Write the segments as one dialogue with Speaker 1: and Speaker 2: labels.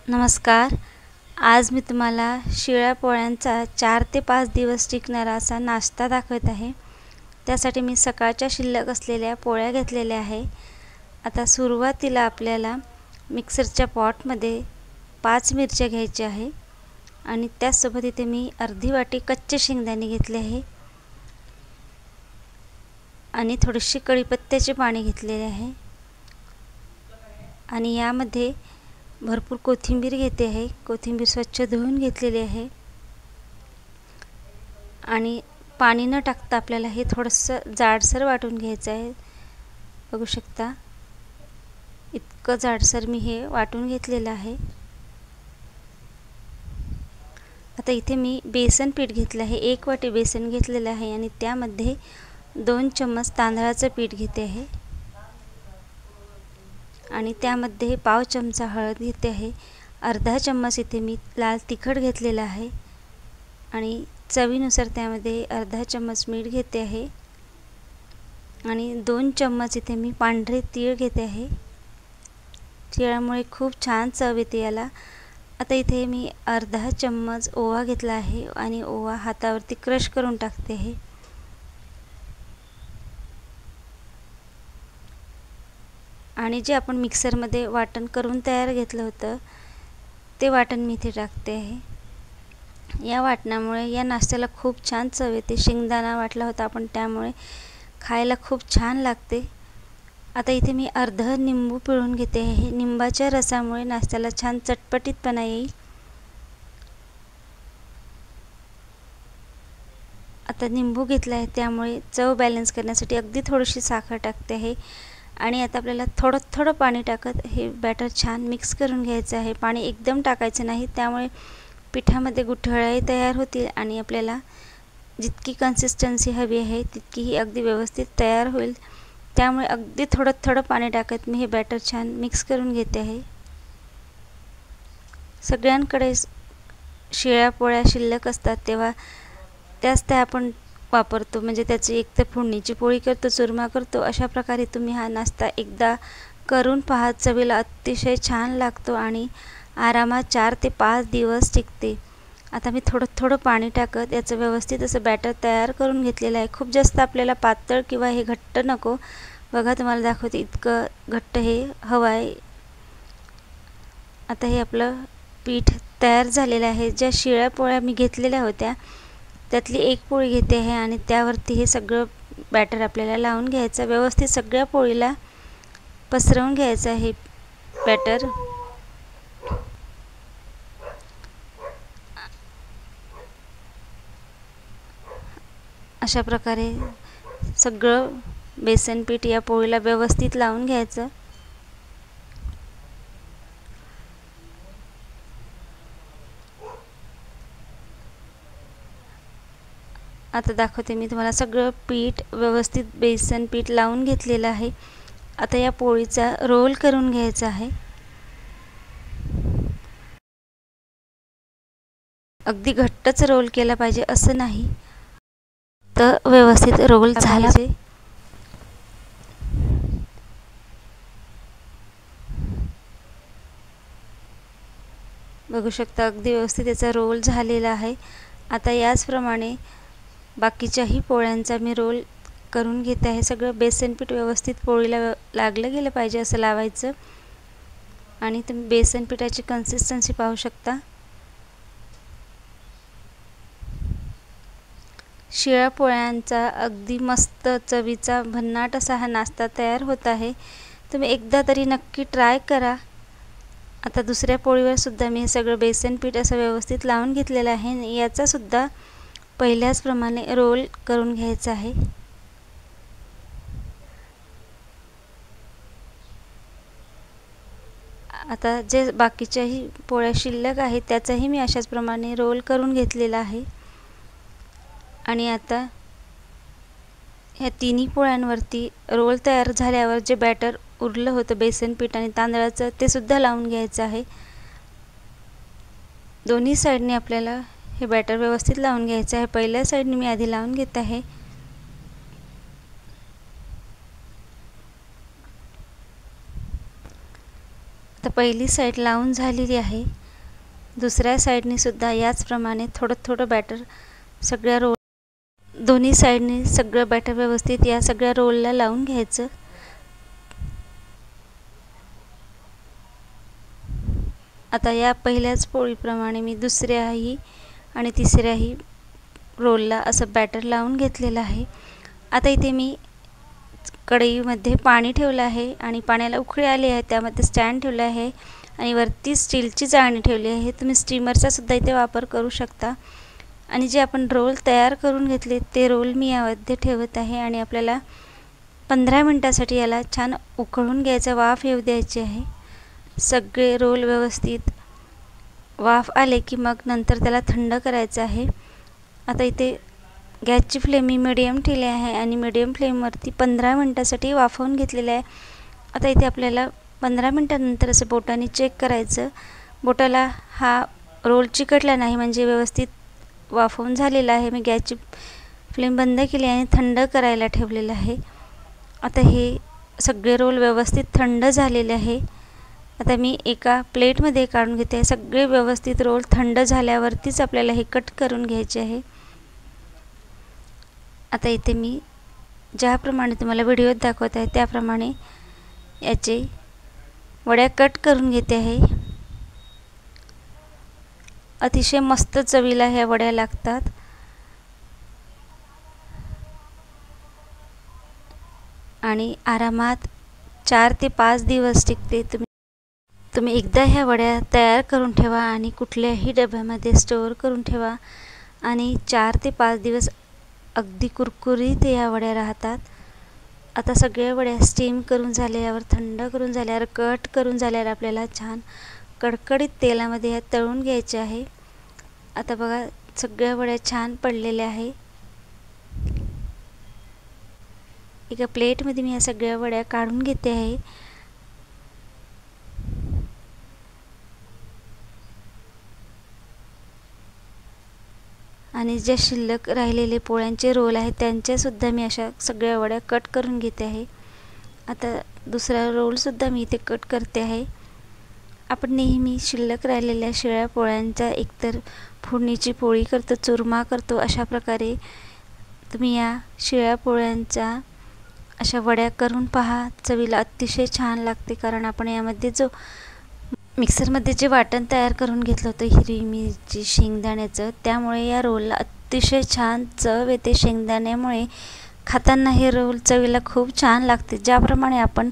Speaker 1: नमस्कार. आज मी तुम्हाला शिळ्या पोळ्यांचा 4 ते 5 दिवस टिकणारा असा नाश्ता दाखवत आहे. त्यासाठी मी सकाळच्या शिल्लक असलेल्या पोळ्या घेतलेल्या आहे. आता सुरुवातीला आपल्याला मिक्सरच्या पॉटमध्ये 5 मिरच्या घ्यायच्या आहे आणि त्याचसोबत इथे मी अर्धी वाटी कच्चे शेंगदाणे घेतले आहे आणि थोडीशी कढीपत्त्याचे पाणी घेतलेले आहे आणि यामध्ये भरपूर कोथिंबीर घेते आहे. कोथिंबीर स्वच्छ धुवून घेतलेली आहे आणि पाणी न टाकता आपल्याला हे थोडंसं जाडसर वाटून घ्यायचं आहे. बघू शकता इतकं जाडसर मी हे वाटून घेतलेलं आहे. आता इथे मी बेसन पीठ घेतलं आहे. 1 वाटी बेसन घेतलेलं आहे आणि त्यामध्ये 2 चम्मच तांदळाचं पीठ घेते आहे आणि त्यामध्ये पाव चमचा हळद घेते आहे. अर्धा चम्मच इथे मी लाल तिखट घेतलेला आहे आणि चवीनुसार त्यामध्ये अर्धा चम्मच मीठ घेते आहे आणि 2 चम्मच इथे मी पांढरे तीळ घेते आहे. तिळामुळे खूप छान चव येते याला. आता इथे मी अर्धा चम्मच ओवा घेतला आहे आणि ओवा हातावरती क्रश करून टाकते आहे. आणि जे आपण मिक्सरमध्ये वाटण करून तयार घेतलं होतं ते वाटण मी इथे टाकते आहे. या वाटणामुळे या नाश्त्याला खूप छान चव येते. शेंगदाणा वाटला होता आपण त्यामुळे खायला खूप छान लागते. आता इथे मी अर्धा निंबू पिळून घेते आहे. निंबाच्या रसामुळे नाश्त्याला छान चटपटीतपणा येईल. आता निंबू घेतला आहे त्यामुळे चव बॅलन्स करण्यासाठी अगदी थोडीशी साखर टाकते आहे आणि आता आपल्याला थोडं थोडं पाणी टाकत हे बॅटर छान मिक्स करून घ्यायचं आहे. पाणी एकदम टाकायचं नाही, त्यामुळे पिठामध्ये गुठळ्याही तयार होतील आणि आपल्याला जितकी कन्सिस्टन्सी हवी आहे तितकी ही अगदी व्यवस्थित तयार होईल. त्यामुळे अगदी थोडं थोडं पाणी टाकत मी हे बॅटर छान मिक्स करून घेते आहे. सगळ्यांकडे शिळ्या पोळ्या शिल्लक असतात तेव्हा त्याच त्या आपण वापरतो. म्हणजे त्याची एक तर फोडणीची पोळी करतो, चुरमा करतो. अशा प्रकारे तुम्ही हा नाश्ता एकदा करून पहा. चवीला अतिशय छान लागतो आणि आरामात 4 ते 5 दिवस टिकते. आता मी थोडं थोडं पाणी टाकत याचं व्यवस्थित असं बॅटर तयार करून घेतलेलं आहे. खूप जास्त आपल्याला पातळ किंवा हे घट्ट नको. बघा तुम्हाला दाखवते इतकं घट्ट हे हवं आहे. आता हे आपलं पीठ तयार झालेलं आहे. ज्या शिळ्या पोळ्या मी घेतलेल्या होत्या त्यातली एक पोळी घेते आहे आणि त्यावरती हे सगळं बॅटर आपल्याला लावून घ्यायचं. व्यवस्थित सगळ्या पोळीला पसरवून घ्यायचं आहे बॅटर. अशा प्रकारे सगळं बेसन पीठ या पोळीला व्यवस्थित लावून घ्यायचं. आता दाखवते मी तुम्हाला सगळं पीठ व्यवस्थित बेसन पीठ लावून घेतलेलं आहे. आता या पोळीचा रोल करून घ्यायचा आहे. अगदी घट्टच रोल केला पाहिजे असं नाही, तर व्यवस्थित रोल झाला पाहिजे. बघू शकता अगदी व्यवस्थित याचा रोल झालेला आहे. आता याचप्रमाणे बाकीच्याही पोळ्यांचा मी रोल करून घेते आहे. सगळं बेसन पीठ व्यवस्थित पोळीला लागलं गेलं पाहिजे असं लावायचं आणि तुम्ही बेसन पिठाची कन्सिस्टन्सी पाहू शकता. शिळ्या पोळ्यांचा अगदी मस्त चवीचा भन्नाट असा हा नाश्ता तयार होत आहे. तुम्ही एकदा तरी नक्की ट्राय करा. आता दुसऱ्या पोळीवर सुद्धा मी हे सगळं बेसन पीठ असं व्यवस्थित लावून घेतलेलं आहे. याचा सुद्धा पहिल्याचप्रमाणे रोल करून घ्यायचा आहे. आता जे बाकीच्याही पोळ्या शिल्लक आहेत त्याचाही मी अशाच प्रमाणे रोल करून घेतलेला आहे आणि आता ह्या तिन्ही पोळ्यांवरती रोल तयार झाल्यावर जे बॅटर उरलं होतं बेसन पीठ आणि तांदळाचं ते सुद्धा लावून घ्यायचं आहे. दोन्ही साईडने आपल्याला हे बॅटर व्यवस्थित लावून घ्यायचं आहे. पहिल्या साईडने मी आधी लावून घेत आहे. तर पहिली साईड लावून झालेली आहे. दुसऱ्या साईडने सुद्धा याचप्रमाणे थोडं थोडं बॅटर सगळ्या रोल दोन्ही साईडने सगळं बॅटर व्यवस्थित या सगळ्या रोलला लावून घ्यायचं. आता या पहिल्याच पोळीप्रमाणे मी दुसऱ्याही आणि तिसऱ्याही रोलला असं बॅटर लावून घेतलेलं आहे. आता इथे मी कढईमध्ये पाणी ठेवलं आहे आणि पाण्याला उकळी आली आहे. त्यामध्ये स्टँड ठेवलं आहे आणि वरती स्टीलची चाळणी ठेवली आहे. तुम्ही स्टीमरचा सुद्धा इथे वापर करू शकता. आणि जे आपण रोल तयार करून घेतले ते रोल मी यामध्ये ठेवत आहे आणि आपल्याला 15 मिनिटासाठी याला छान उकळून घ्यायचं, वाफ येऊ द्यायची आहे. सगळे रोल व्यवस्थित वाफ आले की मग नंतर त्याला थंड करायचं आहे. आता इथे गॅसची फ्लेम मी मिडियम ठेवली आहे आणि मिडियम फ्लेमवरती 15 मिनिटासाठी वाफवून घेतलेलं आहे. आता इथे आपल्याला 15 मिनिटानंतर असं बोटाने चेक करायचं. बोटाला हा रोल चिकटला नाही म्हणजे व्यवस्थित वाफवून झालेला आहे. मी गॅसची फ्लेम बंद केली आणि थंड करायला ठेवलेलं आहे. आता हे सगळे रोल व्यवस्थित थंड झालेले आहे. आता मी एका प्लेटमध्ये काढून घेते. सगळे व्यवस्थित रोल थंड झाल्यावरतीच आपल्याला हे कट करून घ्यायचे आहे. आता इथे मी ज्याप्रमाणे तुम्हाला व्हिडिओत दाखवत आहे त्याप्रमाणे याचे वड्या कट करून घेते आहे. अतिशय मस्त चवीला ह्या वड्या लागतात. आणि आरामात 4 ते 5 दिवस टिकते. तुम्ही एकदा ह्या वड्या तयार करून ठेवा आणि कुठल्याही डब्यामध्ये स्टोअर करून ठेवा आणि 4 ते 5 दिवस अगदी कुरकुरीत ह्या वड्या राहतात. आता सगळ्या वड्या स्टीम करून झाल्यावर, थंड करून झाल्यावर, कट करून झाल्यावर आपल्याला छान कडकडीत तेलामध्ये ह्या तळून घ्यायच्या आहे. आता बघा सगळ्या वड्या छान पडलेल्या आहे. एका प्लेटमध्ये मी ह्या सगळ्या वड्या काढून घेते आहे. आणि जे शिल्लक राहिलेले पोळ्यांचे रोल आहेत त्यांच्यासुद्धा मी अशा सगळ्या वड्या कट करून घेते आहे. आता दुसरा रोलसुद्धा मी इथे कट करते आहे. आपण नेहमी शिल्लक राहिलेल्या शिळ्या पोळ्यांचा एकतर फोडणीची पोळी करतो, चुरमा करतो. अशा प्रकारे तुम्ही या शिळ्या पोळ्यांचा अशा वड्या करून पहा. चवीला अतिशय छान लागते. कारण आपण यामध्ये जो मिक्सरमध्ये जे वाटण तयार करून घेतलं होतं हिरवी मिरची, शेंगदाण्याचं, त्यामुळे या रोलला अतिशय छान चव येते. शेंगदाण्यामुळे खाताना हे रोल चवीला खूप छान लागते. ज्याप्रमाणे आपण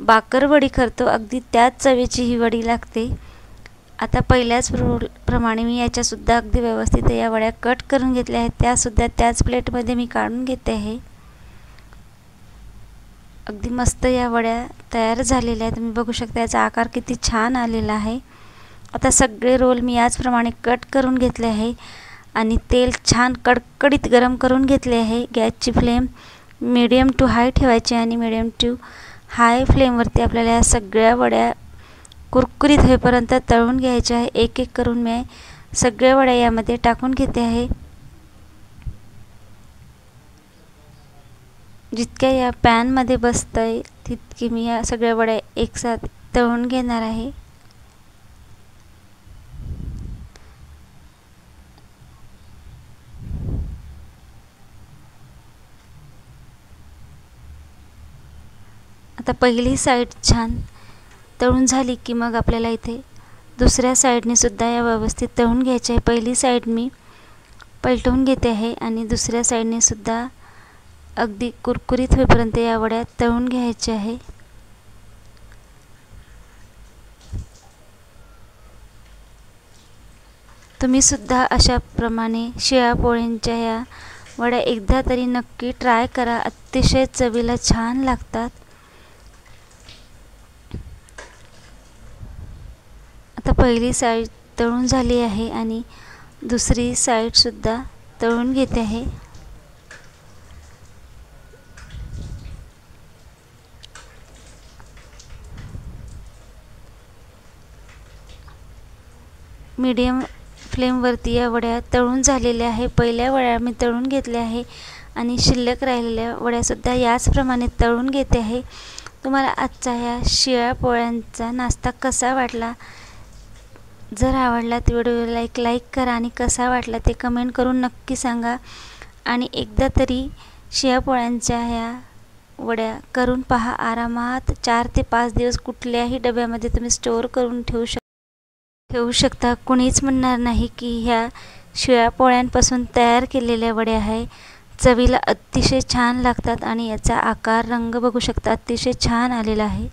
Speaker 1: बाकरवडी करतो अगदी त्याच चवीची ही वडी लागते. आता पहिल्याच रोलप्रमाणे मी याच्यासुद्धा अगदी व्यवस्थित या वड्या कट करून घेतल्या आहेत. त्यासुद्धा त्याच प्लेटमध्ये मी काढून घेते आहे. अगदी मस्त या वड्या तयार झालेल्या आहेत. तुम्ही बघू शकता याचा आकार किती छान आलेला आहे. आता सगळे रोल मी याचप्रमाणे कट करून घेतले आहे आणि तेल छान कडकडीत गरम करून घेतले आहे. गॅसची फ्लेम मीडियम टू हाय ठेवायची आणि मीडियम टू हाय फ्लेमवरती आपल्याला या सगळ्या वड्या कुरकुरीत होईपर्यंत तळून घ्यायच्या आहे. एक एक करून मी सगळ्या वड्या यामध्ये टाकून घेते आहे. जितक्या या पॅनमध्ये बसतंय तितकी मी या सगळ्या वड्या एकसाथ तळून घेणार आहे. आता पहिली साईड छान तळून झाली की मग आपल्याला इथे दुसऱ्या साईडने सुद्धा या व्यवस्थित तळून घ्यायचे आहे. पहिली साईड मी पलटवून घेते आहे आणि दुसऱ्या साईडने सुद्धा अगदी कुरकुरीत होईपर्यंत या वड्या तळून घ्यायच्या आहे. तुम्ही सुद्धा अशा प्रमाणे शिळ्या पोळ्यांच्या या वड्या एकदा तरी नक्की ट्राय करा. अतिशय चवीला छान लागतात. आता पहिली साईड तळून झाली आहे आणि दुसरी साईड सुद्धा तळून घेते आहे. मीडियम फ्लेमवरती या वड्या तळून झालेल्या आहे. पहिल्या वड्या मी तळून घेतल्या आहे आणि शिल्लक राहिलेल्या वड्यासुद्धा याचप्रमाणे तळून घेते आहे. तुम्हाला आजचा ह्या शिळ्या पोळ्यांचा नाश्ता कसा वाटला? जर आवडला तर व्हिडिओला लाईक करा आणि कसा वाटला ते कमेंट करून नक्की सांगा. आणि एकदा तरी शिळ्या पोळ्यांच्या ह्या वड्या करून पहा. आरामात 4 ते 5 दिवस कुठल्याही डब्यामध्ये तुम्ही स्टोअर करून ठेवू शकता. कुणीच म्हणणार नाही की ह्या शिळ्या पोळ्यांपासून तयार केलेल्या वड्या आहे. चवीला अतिशय छान लागतात आणि याचा आकार, रंग बघू शकता, अतिशय छान आलेला आहे.